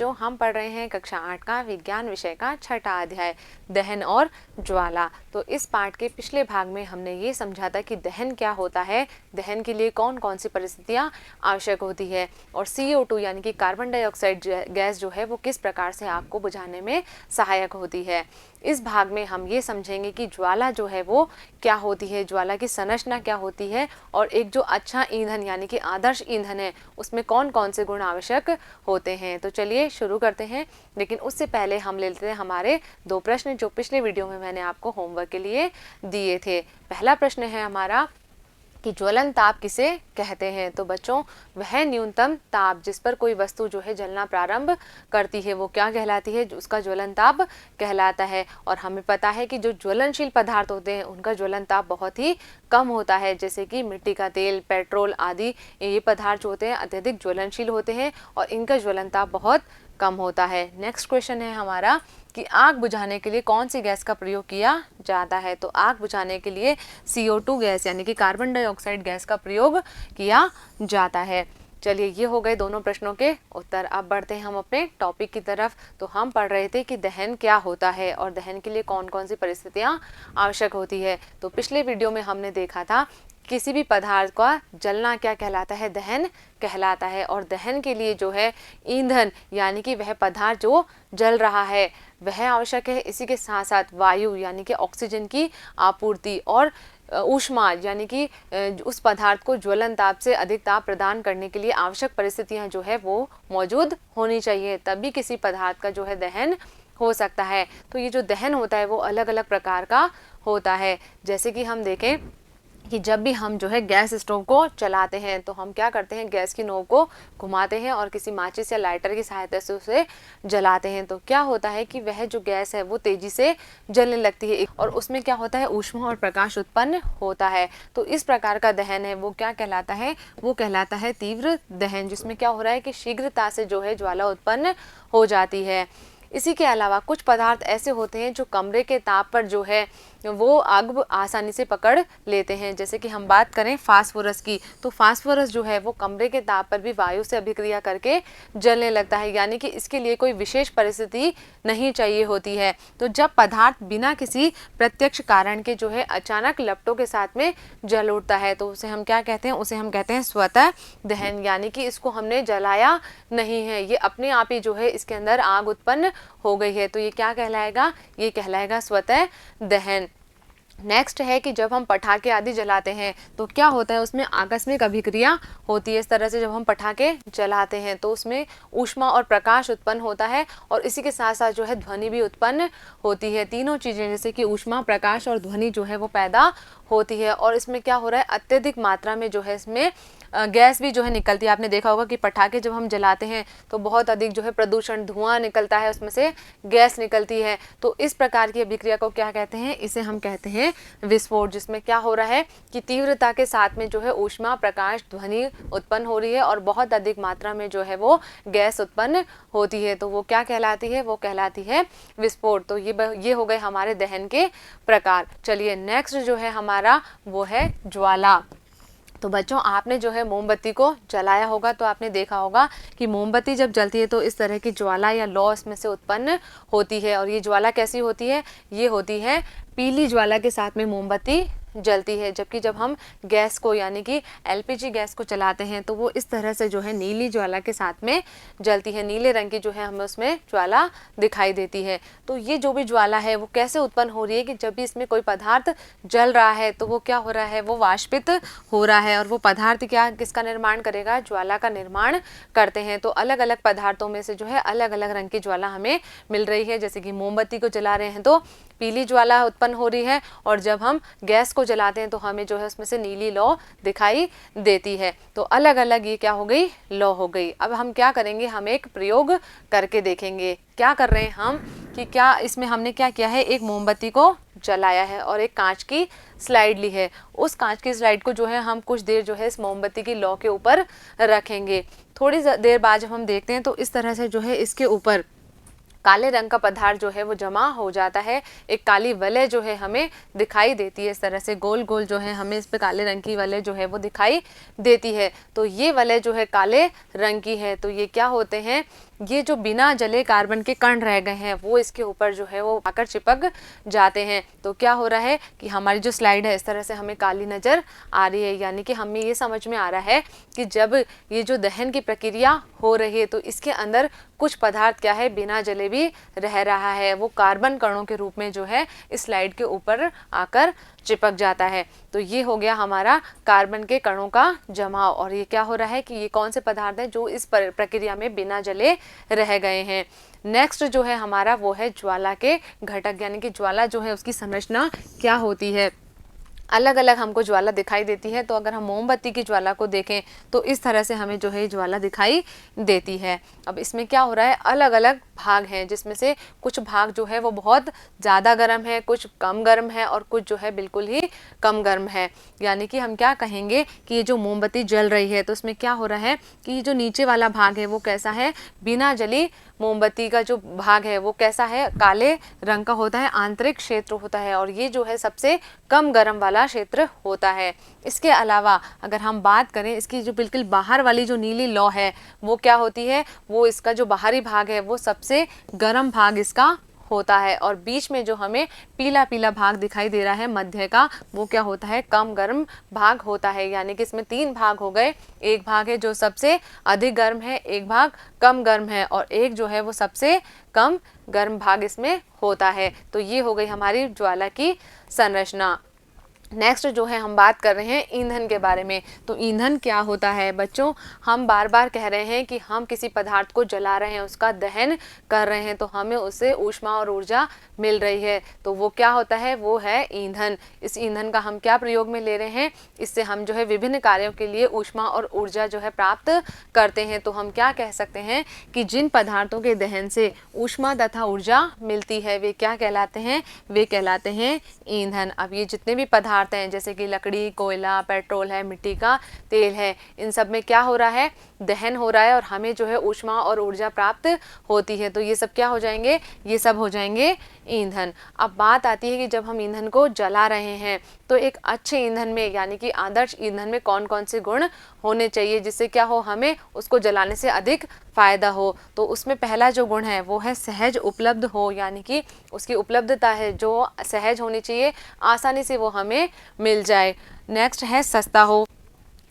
बच्चों, हम पढ़ रहे हैं कक्षा 8 का विज्ञान विषय का छठा अध्याय दहन और ज्वाला। तो इस पाठ के पिछले भाग में हमने ये समझा था कि दहन क्या होता है, दहन के लिए कौन कौन सी परिस्थितियां आवश्यक होती है और CO2 यानी कि कार्बन डाइऑक्साइड गैस जो है वो किस प्रकार से आग को बुझाने में सहायक होती है। इस भाग में हम ये समझेंगे कि ज्वाला जो है वो क्या होती है, ज्वाला की संरचना क्या होती है और एक जो अच्छा ईंधन यानी कि आदर्श ईंधन है उसमें कौन कौन से गुण आवश्यक होते हैं। तो चलिए शुरू करते हैं, लेकिन उससे पहले हम ले लेते हैं हमारे 2 प्रश्न जो पिछले वीडियो में मैंने आपको होमवर्क के लिए दिए थे। पहला प्रश्न है हमारा कि ज्वलन ताप किसे कहते हैं। तो बच्चों, वह न्यूनतम ताप जिस पर कोई वस्तु जो है जलना प्रारंभ करती है वो क्या कहलाती है, उसका ज्वलन ताप कहलाता है। और हमें पता है कि जो ज्वलनशील पदार्थ होते हैं उनका ज्वलन ताप बहुत ही कम होता है, जैसे कि मिट्टी का तेल, पेट्रोल आदि ये पदार्थ जो होते हैं अत्यधिक ज्वलनशील होते हैं और इनका ज्वलन ताप बहुत कम होता है। नेक्स्ट क्वेश्चन है हमारा कि आग बुझाने के लिए कौन सी गैस का प्रयोग किया जाता है। तो आग बुझाने के लिए CO2 गैस यानी कि कार्बन डाइऑक्साइड गैस का प्रयोग किया जाता है। चलिए, ये हो गए दोनों प्रश्नों के उत्तर। अब बढ़ते हैं हम अपने टॉपिक की तरफ। तो हम पढ़ रहे थे कि दहन क्या होता है और दहन के लिए कौन कौन सी परिस्थितियां आवश्यक होती है। तो पिछले वीडियो में हमने देखा था किसी भी पदार्थ का जलना क्या कहलाता है, दहन कहलाता है। और दहन के लिए जो है ईंधन यानी कि वह पदार्थ जो जल रहा है वह आवश्यक है। इसी के साथ साथ वायु यानी कि ऑक्सीजन की आपूर्ति और ऊष्मा यानी कि उस पदार्थ को ज्वलन ताप से अधिक ताप प्रदान करने के लिए आवश्यक परिस्थितियां जो है वो मौजूद होनी चाहिए, तभी किसी पदार्थ का जो है दहन हो सकता है। तो ये जो दहन होता है वो अलग अलग प्रकार का होता है। जैसे कि हम देखें कि जब भी हम जो है गैस स्टोव को चलाते हैं तो हम क्या करते हैं, गैस की नोक को घुमाते हैं और किसी माचिस या लाइटर की सहायता से उसे जलाते हैं। तो क्या होता है कि वह जो गैस है वो तेजी से जलने लगती है और उसमें क्या होता है, ऊष्मा और प्रकाश उत्पन्न होता है। तो इस प्रकार का दहन है वो क्या कहलाता है, वो कहलाता है तीव्र दहन, जिसमें क्या हो रहा है कि शीघ्रता से जो है ज्वाला उत्पन्न हो जाती है। इसी के अलावा कुछ पदार्थ ऐसे होते हैं जो कमरे के ताप पर जो है वो आग आसानी से पकड़ लेते हैं। जैसे कि हम बात करें फास्फोरस की, तो फास्फोरस जो है वो कमरे के ताप पर भी वायु से अभिक्रिया करके जलने लगता है, यानी कि इसके लिए कोई विशेष परिस्थिति नहीं चाहिए होती है। तो जब पदार्थ बिना किसी प्रत्यक्ष कारण के जो है अचानक लपटों के साथ में जल उठता है तो उसे हम क्या कहते हैं, उसे हम कहते हैं स्वतः दहन, यानी कि इसको हमने जलाया नहीं है, ये अपने आप ही जो है इसके अंदर आग उत्पन्न हो गई है। तो ये क्या कहलाएगा, ये कहलाएगा स्वतः दहन। नेक्स्ट है कि जब हम पटाखे आदि जलाते हैं तो क्या होता है, उसमें आकस्मिक अभिक्रिया होती है। इस तरह से जब हम पटाखे जलाते हैं तो उसमें ऊष्मा और प्रकाश उत्पन्न होता है और इसी के साथ साथ जो है ध्वनि भी उत्पन्न होती है। तीनों चीज़ें जैसे कि ऊष्मा, प्रकाश और ध्वनि जो है वो पैदा होती है। और इसमें क्या हो रहा है, अत्यधिक मात्रा में जो है इसमें गैस भी जो है निकलती है। आपने देखा होगा कि पटाखे जब हम जलाते हैं तो बहुत अधिक जो है प्रदूषण, धुआं निकलता है, उसमें से गैस निकलती है। तो इस प्रकार की अभिक्रिया को क्या कहते हैं, इसे हम कहते हैं विस्फोट, जिसमें क्या हो रहा है कि तीव्रता के साथ में जो है ऊष्मा, प्रकाश, ध्वनि उत्पन्न हो रही है और बहुत अधिक मात्रा में जो है वो गैस उत्पन्न होती है। तो वो क्या कहलाती है, वो कहलाती है विस्फोट। तो ये हो गए हमारे दहन के प्रकार। चलिए, नेक्स्ट जो है हमारा वो है ज्वाला। तो बच्चों, आपने जो है मोमबत्ती को जलाया होगा तो आपने देखा होगा कि मोमबत्ती जब जलती है तो इस तरह की ज्वाला या लौ इसमें से उत्पन्न होती है। और ये ज्वाला कैसी होती है, ये होती है पीली ज्वाला के साथ में मोमबत्ती जलती है। जबकि जब हम गैस को यानी कि LPG गैस को चलाते हैं तो वो इस तरह से जो है नीली ज्वाला के साथ में जलती है, नीले रंग की जो है हमें उसमें ज्वाला दिखाई देती है। तो ये जो भी ज्वाला है वो कैसे उत्पन्न हो रही है कि जब भी इसमें कोई पदार्थ जल रहा है तो वो क्या हो रहा है, वो वाष्पित हो रहा है और वो पदार्थ क्या किसका निर्माण करेगा, ज्वाला का निर्माण करते हैं। तो अलग अलग पदार्थों में से जो है अलग अलग रंग की ज्वाला हमें मिल रही है। जैसे कि मोमबत्ती को जला रहे हैं तो पीली ज्वाला उत्पन्न हो रही है और जब हम गैस को जलाते हैं तो हमें जो है उसमें से नीली लौ दिखाई देती है। तो अलग अलग ये क्या हो गई, लौ हो गई। अब हम क्या करेंगे, हम एक प्रयोग करके देखेंगे। क्या कर रहे हैं हम कि क्या इसमें हमने क्या किया है, एक मोमबत्ती को जलाया है और एक कांच की स्लाइड ली है। उस कांच की स्लाइड को जो है हम कुछ देर जो है इस मोमबत्ती की लौ के ऊपर रखेंगे। थोड़ी देर बाद जब हम देखते हैं तो इस तरह से जो है इसके ऊपर काले रंग का पदार्थ जो है वो जमा हो जाता है। एक काली वलय जो है हमें दिखाई देती है, इस तरह से गोल गोल जो है हमें इस पे काले रंग की वलय जो है वो दिखाई देती है। तो ये वलय जो है काले रंग की है। तो ये क्या होते हैं, ये जो बिना जले कार्बन के कण रह गए हैं वो इसके ऊपर जो है वो आकर चिपक जाते हैं। तो क्या हो रहा है कि हमारी जो स्लाइड है इस तरह से हमें काली नज़र आ रही है, यानी कि हमें ये समझ में आ रहा है कि जब ये जो दहन की प्रक्रिया हो रही है तो इसके अंदर कुछ पदार्थ क्या है बिना जले भी रह रहा है, वो कार्बन कणों के रूप में जो है इस स्लाइड के ऊपर आकर चिपक जाता है। तो ये हो गया हमारा कार्बन के कणों का जमाव। और ये क्या हो रहा है कि ये कौन से पदार्थ हैं जो इस प्रक्रिया में बिना जले रह गए हैं। नेक्स्ट जो है हमारा वो है ज्वाला के घटक, यानी कि ज्वाला जो है उसकी संरचना क्या होती है। अलग अलग हमको ज्वाला दिखाई देती है। तो अगर हम मोमबत्ती की ज्वाला को देखें तो इस तरह से हमें जो है ज्वाला दिखाई देती है। अब इसमें क्या हो रहा है, अलग अलग भाग हैं जिसमें से कुछ भाग जो है वो बहुत ज़्यादा गर्म है, कुछ कम गर्म है और कुछ जो है बिल्कुल ही कम गर्म है। यानी कि हम क्या कहेंगे कि ये जो मोमबत्ती जल रही है तो इसमें क्या हो रहा है कि ये जो नीचे वाला भाग है वो कैसा है, बिना जली मोमबत्ती का जो भाग है वो कैसा है, काले रंग का होता है, आंतरिक क्षेत्र होता है और ये जो है सबसे कम गर्म वाला क्षेत्र होता है। इसके अलावा अगर हम बात करें इसकी जो बिल्कुल बाहर वाली जो नीली लौ है वो क्या होती है, वो इसका जो बाहरी भाग है वो सबसे गर्म भाग इसका होता है और बीच में जो हमें पीला पीला भाग दिखाई दे रहा है मध्य का वो क्या होता है, कम गर्म भाग होता है। यानी कि इसमें 3 भाग हो गए, एक भाग है जो सबसे अधिक गर्म है, एक भाग कम गर्म है और एक जो है वो सबसे कम गर्म भाग इसमें होता है। तो ये हो गई हमारी ज्वाला की संरचना। नेक्स्ट जो है हम बात कर रहे हैं ईंधन के बारे में। तो ईंधन क्या होता है बच्चों, हम बार बार कह रहे हैं कि हम किसी पदार्थ को जला रहे हैं, उसका दहन कर रहे हैं तो हमें उससे ऊष्मा और ऊर्जा मिल रही है। तो वो क्या होता है, वो है ईंधन। इस ईंधन का हम क्या प्रयोग में ले रहे हैं, इससे हम जो है विभिन्न कार्यों के लिए ऊष्मा और ऊर्जा जो है प्राप्त करते हैं। तो हम क्या कह सकते हैं कि जिन पदार्थों के दहन से ऊष्मा तथा ऊर्जा मिलती है वे क्या कहलाते हैं, वे कहलाते हैं ईंधन। अब ये जितने भी पदार्थ हैं जैसे कि लकड़ी, कोयला, पेट्रोल है, मिट्टी का तेल है, इन सब में क्या हो रहा है, दहन हो रहा है और हमें जो है ऊष्मा और ऊर्जा प्राप्त होती है। तो ये सब क्या हो जाएंगे, ये सब हो जाएंगे ईंधन। अब बात आती है कि जब हम ईंधन को जला रहे हैं तो एक अच्छे ईंधन में यानी कि आदर्श ईंधन में कौन कौन से गुण होने चाहिए जिससे क्या हो, हमें उसको जलाने से अधिक फायदा हो। तो उसमें पहला जो गुण है वो है सहज उपलब्ध हो, यानी कि उसकी उपलब्धता है जो सहज होनी चाहिए, आसानी से वो हमें मिल जाए। नेक्स्ट है सस्ता हो,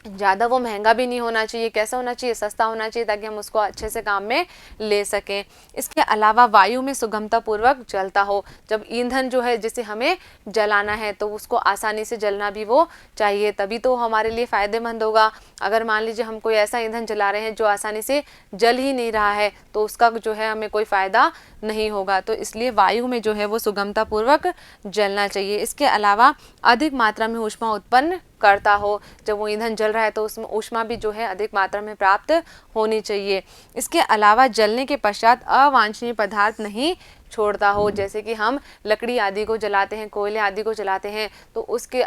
ज़्यादा वो महंगा भी नहीं होना चाहिए, कैसा होना चाहिए, सस्ता होना चाहिए ताकि हम उसको अच्छे से काम में ले सकें। इसके अलावा वायु में सुगमता पूर्वक जलता हो, जब ईंधन जो है जिसे हमें जलाना है तो उसको आसानी से जलना भी वो चाहिए, तभी तो हमारे लिए फ़ायदेमंद होगा। अगर मान लीजिए हम कोई ऐसा ईंधन जला रहे हैं जो आसानी से जल ही नहीं रहा है तो उसका जो है हमें कोई फ़ायदा नहीं होगा। तो इसलिए वायु में जो है वो सुगमता पूर्वक जलना चाहिए। इसके अलावा अधिक मात्रा में ऊष्मा उत्पन्न करता हो, जब वो ईंधन जल रहा है तो उसमें ऊष्मा भी जो है अधिक मात्रा में प्राप्त होनी चाहिए। इसके अलावा जलने के पश्चात अवांछनीय पदार्थ नहीं छोड़ता हो, जैसे कि हम लकड़ी आदि को जलाते हैं, कोयले आदि को जलाते हैं तो उसके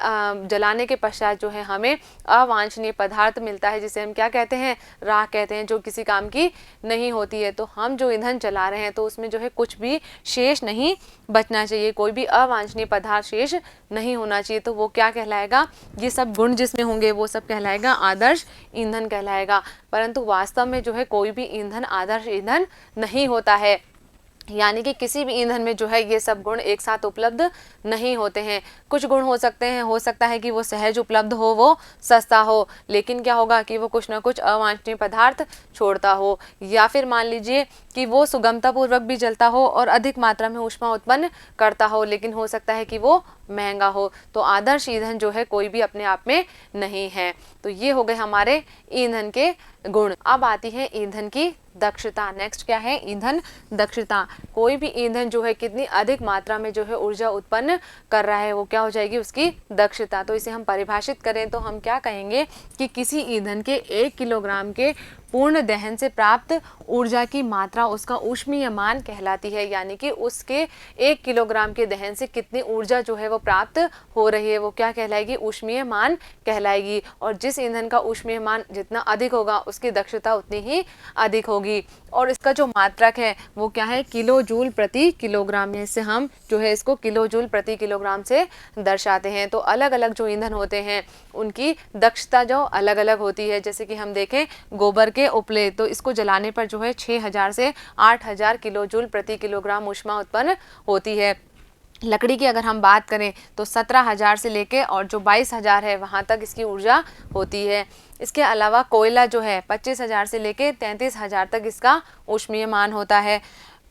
जलाने के पश्चात जो है हमें अवांछनीय पदार्थ मिलता है जिसे हम क्या कहते हैं, राख कहते हैं, जो किसी काम की नहीं होती है। तो हम जो ईंधन जला रहे हैं तो उसमें जो है कुछ भी शेष नहीं बचना चाहिए, कोई भी अवांछनीय पदार्थ शेष नहीं होना चाहिए। तो वो क्या कहलाएगा, ये सब गुण जिसमें होंगे वो सब कहलाएगा आदर्श ईंधन कहलाएगा। परंतु वास्तव में जो है कोई भी ईंधन आदर्श ईंधन नहीं होता है, यानी कि किसी भी ईंधन में जो है ये सब गुण एक साथ उपलब्ध नहीं होते हैं। कुछ गुण हो सकते हैं, हो सकता है कि वो सहज उपलब्ध हो, वो सस्ता हो, लेकिन क्या होगा कि वो कुछ ना कुछ अवांछनीय पदार्थ छोड़ता हो, या फिर मान लीजिए कि वो सुगमतापूर्वक भी जलता हो और अधिक मात्रा में ऊष्मा उत्पन्न करता हो, लेकिन हो सकता है कि वो महंगा हो। तो आदर्श ईंधन जो है कोई भी अपने आप में नहीं है। तो ये हो गए हमारे ईंधन के गुण। अब आती है ईंधन की दक्षता। नेक्स्ट क्या है, ईंधन दक्षता। कोई भी ईंधन जो है कितनी अधिक मात्रा में जो है ऊर्जा उत्पन्न कर रहा है वो क्या हो जाएगी, उसकी दक्षता। तो इसे हम परिभाषित करें तो हम क्या कहेंगे कि किसी ईंधन के 1 किलोग्राम के पूर्ण दहन से प्राप्त ऊर्जा की मात्रा उसका ऊष्मीय मान कहलाती है, यानी कि उसके 1 किलोग्राम के दहन से कितनी ऊर्जा जो है वो प्राप्त हो रही है वो क्या कहलाएगी, ऊष्मीय मान कहलाएगी। और जिस ईंधन का ऊष्मीय मान जितना अधिक होगा उसकी दक्षता उतनी ही अधिक होगी। और इसका जो मात्रक है वो क्या है, किलो जूल प्रति किलोग्राम है। इससे हम जो है इसको किलो जूल प्रति किलोग्राम से दर्शाते हैं। तो अलग अलग जो ईंधन होते हैं उनकी दक्षता जो अलग अलग होती है। जैसे कि हम देखें गोबर के उपले, तो इसको जलाने पर जो है 6000 से 8000 किलो जूल प्रति किलोग्राम ऊष्मा उत्पन्न होती है। लकड़ी की अगर हम बात करें तो 17,000 से लेके और जो 22,000 है वहाँ तक इसकी ऊर्जा होती है। इसके अलावा कोयला जो है 25,000 से लेके 33,000 तक इसका ऊष्मीय मान होता है।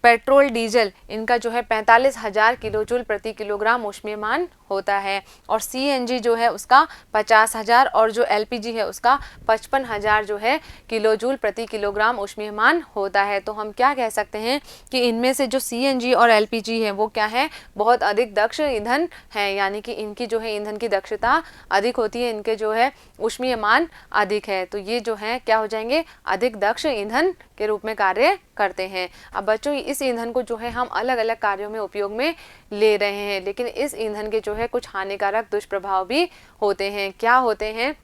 पेट्रोल डीजल इनका जो है 45,000 किलो जूल प्रति किलोग्राम ऊष्मीय मान होता है। और सीएनजी जो है उसका 50,000 और जो एलपीजी है उसका 55,000 जो है किलो जूल प्रति किलोग्राम ऊष्मीय मान होता है। तो हम क्या कह सकते हैं कि इनमें से जो सीएनजी और एलपीजी है वो क्या है, बहुत अधिक दक्ष ईंधन है, यानी कि इनकी जो है ईंधन की दक्षता अधिक होती है, इनके जो है ऊष्मीय मान अधिक है। तो ये जो है क्या हो जाएंगे, अधिक दक्ष ईंधन के रूप में कार्य करते हैं। अब बच्चों इस ईंधन को जो है हम अलग अलग कार्यों में उपयोग में ले रहे हैं, लेकिन इस ईंधन के जो है कुछ हानिकारक दुष्प्रभाव भी होते हैं। क्या होते हैं,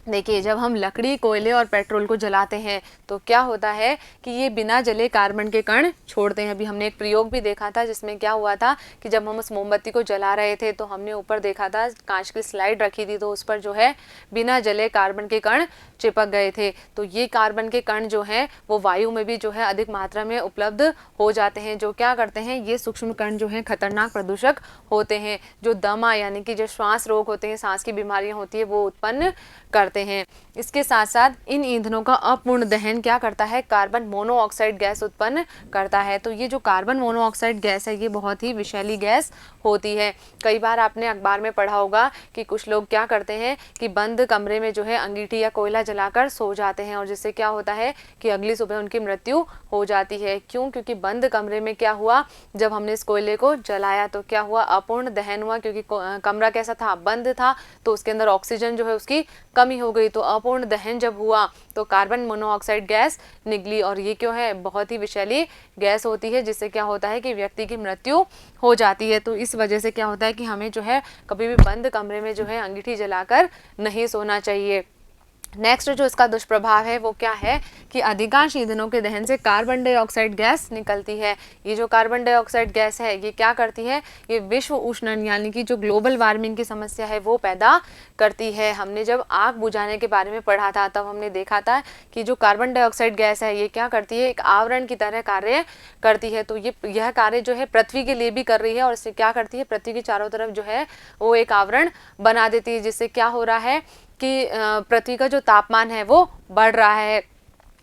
देखिए जब हम लकड़ी, कोयले और पेट्रोल को जलाते हैं तो क्या होता है कि ये बिना जले कार्बन के कण छोड़ते हैं। अभी हमने एक प्रयोग भी देखा था जिसमें क्या हुआ था कि जब हम उस मोमबत्ती को जला रहे थे तो हमने ऊपर देखा था कांच की स्लाइड रखी थी, तो उस पर जो है बिना जले कार्बन के कण चिपक गए थे। तो ये कार्बन के कण जो हैं वो वायु में भी जो है अधिक मात्रा में उपलब्ध हो जाते हैं। जो क्या करते हैं, ये सूक्ष्म कण जो हैं खतरनाक प्रदूषक होते हैं, जो दमा यानी कि जो श्वास रोग होते हैं, सांस की बीमारियां होती है वो उत्पन्न करते हैं। इसके साथ साथ इन ईंधनों का अपूर्ण दहन क्या करता है, कार्बन मोनोऑक्साइड गैस उत्पन्न करता है। तो ये जो कार्बन मोनोऑक्साइड गैस है ये बहुत ही विषैली गैस होती है। कई बार आपने अखबार में पढ़ा होगा कि कुछ लोग क्या करते हैं कि बंद कमरे में जो है अंगीठी या कोयला जलाकर सो जाते हैं, और जिससे क्या होता है कि अगली सुबह उनकी मृत्यु हो जाती है। क्यों? क्योंकि बंद कमरे में क्या हुआ, जब हमने इस कोयले को जलाया तो क्या हुआ, अपूर्ण दहन हुआ, क्योंकि कमरा कैसा था, बंद था, तो उसके अंदर ऑक्सीजन जो है उसकी कमी हो गई। तो अपूर्ण दहन जब हुआ तो कार्बन मोनोऑक्साइड गैस निकली, और ये क्यों है, बहुत ही विषैली गैस होती है, जिससे क्या होता है कि व्यक्ति की मृत्यु हो जाती है। तो इस वजह से क्या होता है कि हमें जो है कभी भी बंद कमरे में जो है अंगीठी जलाकर नहीं सोना चाहिए। नेक्स्ट जो इसका दुष्प्रभाव है वो क्या है कि अधिकांश ईंधनों के दहन से कार्बन डाइऑक्साइड गैस निकलती है। ये जो कार्बन डाइऑक्साइड गैस है ये क्या करती है, ये विश्व उष्णन यानी कि जो ग्लोबल वार्मिंग की समस्या है वो पैदा करती है। हमने जब आग बुझाने के बारे में पढ़ा था तब हमने देखा था कि जो कार्बन डाइऑक्साइड गैस है ये क्या करती है, एक आवरण की तरह कार्य करती है। तो यह कार्य जो है पृथ्वी के लिए भी कर रही है, और इससे क्या करती है, पृथ्वी के चारों तरफ जो है वो एक आवरण बना देती है, जिससे क्या हो रहा है कि पृथ्वी का जो तापमान है वो बढ़ रहा है।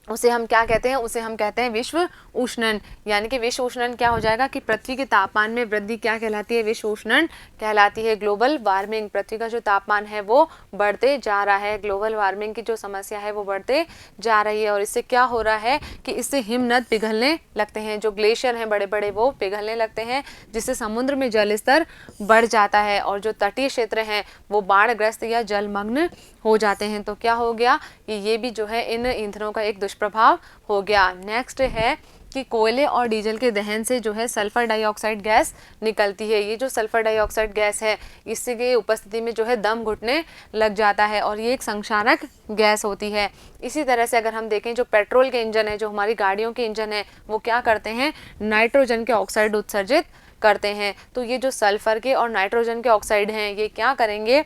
उसे हम क्या कहते हैं, उसे हम कहते हैं विश्व उष्णन। यानी कि विश्व उष्णन क्या हो जाएगा कि पृथ्वी के तापमान में वृद्धि क्या कहलाती है, विश्व उष्णन कहलाती है। ग्लोबल वार्मिंग, पृथ्वी का जो तापमान है वो बढ़ते जा रहा है, ग्लोबल वार्मिंग की जो समस्या है वो बढ़ते जा रही है। और इससे क्या हो रहा है कि इससे हिमनद पिघलने लगते हैं, जो ग्लेशियर हैं बड़े बड़े वो पिघलने लगते हैं, जिससे समुद्र में जल स्तर बढ़ जाता है, और जो तटीय क्षेत्र हैं वो बाढ़ग्रस्त या जलमग्न हो जाते हैं। तो क्या हो गया कि ये भी जो है इन ईंधनों का एक दुष्प्रभाव हो गया। नेक्स्ट है कि कोयले और डीजल के दहन से जो है सल्फर डाइऑक्साइड गैस निकलती है। ये जो सल्फर डाइऑक्साइड गैस है इससे के उपस्थिति में जो है दम घुटने लग जाता है, और ये एक संक्षारक गैस होती है। इसी तरह से अगर हम देखें जो पेट्रोल के इंजन है, जो हमारी गाड़ियों के इंजन है, वो क्या करते हैं, नाइट्रोजन के ऑक्साइड उत्सर्जित करते हैं। तो ये जो सल्फर के और नाइट्रोजन के ऑक्साइड हैं ये क्या करेंगे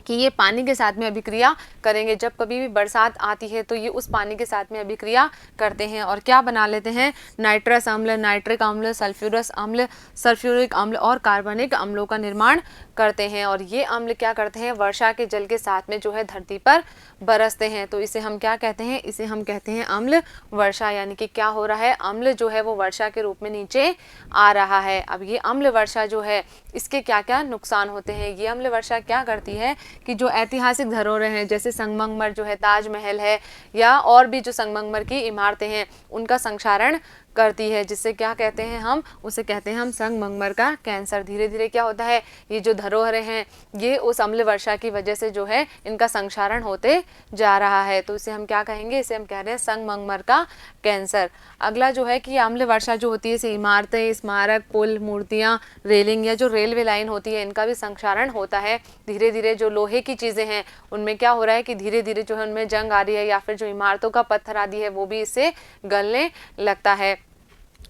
कि ये पानी के साथ में अभिक्रिया करेंगे। जब कभी भी बरसात आती है तो ये उस पानी के साथ में अभिक्रिया करते हैं और क्या बना लेते हैं, नाइट्रस अम्ल, नाइट्रिक अम्ल, सल्फ्यूरस अम्ल, सल्फ्यूरिक अम्ल और कार्बनिक अम्लों का निर्माण करते हैं। और ये अम्ल क्या करते हैं, वर्षा के जल के साथ में जो है धरती पर बरसते हैं। तो इसे हम क्या कहते हैं, इसे हम कहते हैं अम्ल वर्षा। यानी कि क्या हो रहा है, अम्ल जो है वो वर्षा के रूप में नीचे आ रहा है। अब ये अम्ल वर्षा जो है इसके क्या क्या नुकसान होते हैं, ये अम्ल वर्षा क्या करती है कि जो ऐतिहासिक धरोहरें हैं जैसे संगमरमर जो है, ताजमहल है, या और भी जो संगमरमर की इमारतें हैं उनका संक्षारण करती है, जिससे क्या कहते हैं हम, उसे कहते हैं हम संगमरमर का कैंसर। धीरे धीरे क्या होता है, ये जो धरोहरें हैं ये उस अम्ल वर्षा की वजह से जो है इनका संक्षारण होते जा रहा है। तो इसे हम क्या कहेंगे, इसे हम कह रहे हैं संगमरमर का कैंसर। अगला जो है कि अम्ल वर्षा जो होती है इसे इमारतें, स्मारक, पुल, मूर्तियाँ, रेलिंग या जो रेलवे लाइन होती है इनका भी संक्षारण होता है। धीरे धीरे जो लोहे की चीज़ें हैं उनमें क्या हो रहा है कि धीरे धीरे जो है उनमें जंग आ रही है, या फिर जो इमारतों का पत्थर आदि है वो भी इससे गलने लगता है।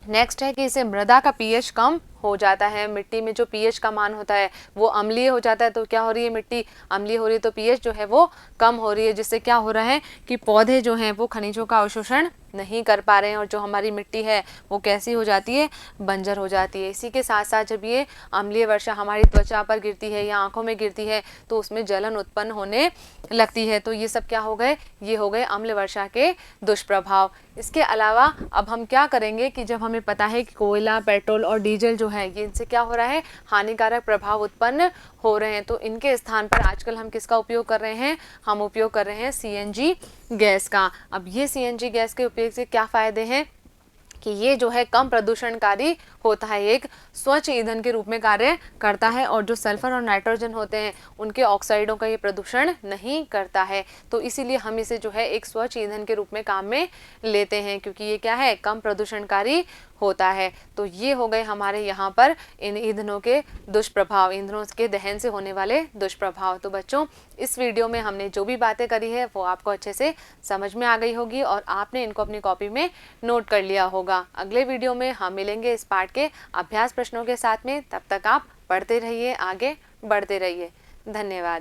नेक्स्ट है कि इससे मृदा का पीएच कम हो जाता है। मिट्टी में जो पीएच का मान होता है वो अम्लीय हो जाता है, तो क्या हो रही है, मिट्टी अम्लीय हो रही है, तो पीएच जो है वो कम हो रही है, जिससे क्या हो रहा है कि पौधे जो हैं वो खनिजों का अवशोषण नहीं कर पा रहे हैं और जो हमारी मिट्टी है वो कैसी हो जाती है, बंजर हो जाती है। इसी के साथ साथ जब ये अम्लीय वर्षा हमारी त्वचा पर गिरती है या आंखों में गिरती है तो उसमें जलन उत्पन्न होने लगती है। तो ये सब क्या हो गए, ये हो गए अम्ल वर्षा के दुष्प्रभाव। इसके अलावा अब हम क्या करेंगे कि जब हमें पता है कि कोयला, पेट्रोल और डीजल जो है ये इनसे क्या हो रहा है, हानिकारक प्रभाव उत्पन्न हो रहे हैं, तो इनके स्थान पर आजकल हम किसका उपयोग कर रहे हैं, हम उपयोग कर रहे हैं सीएनजी गैस का। अब ये सीएनजी गैस के उपयोग से क्या फायदे हैं कि ये जो है कम प्रदूषणकारी होता है, एक स्वच्छ ईंधन के रूप में कार्य करता है और जो सल्फर और नाइट्रोजन होते हैं उनके ऑक्साइडों का ये प्रदूषण नहीं करता है। तो इसीलिए हम इसे जो है एक स्वच्छ ईंधन के रूप में काम में लेते हैं, क्योंकि ये क्या है, कम प्रदूषणकारी होता है। तो ये हो गए हमारे यहाँ पर इन ईंधनों के दुष्प्रभाव, ईंधनों के दहन से होने वाले दुष्प्रभाव। तो बच्चों, इस वीडियो में हमने जो भी बातें करी है वो आपको अच्छे से समझ में आ गई होगी और आपने इनको अपनी कॉपी में नोट कर लिया होगा। अगले वीडियो में हम मिलेंगे इस पाठ के अभ्यास प्रश्नों के साथ में। तब तक आप पढ़ते रहिए, आगे बढ़ते रहिए। धन्यवाद।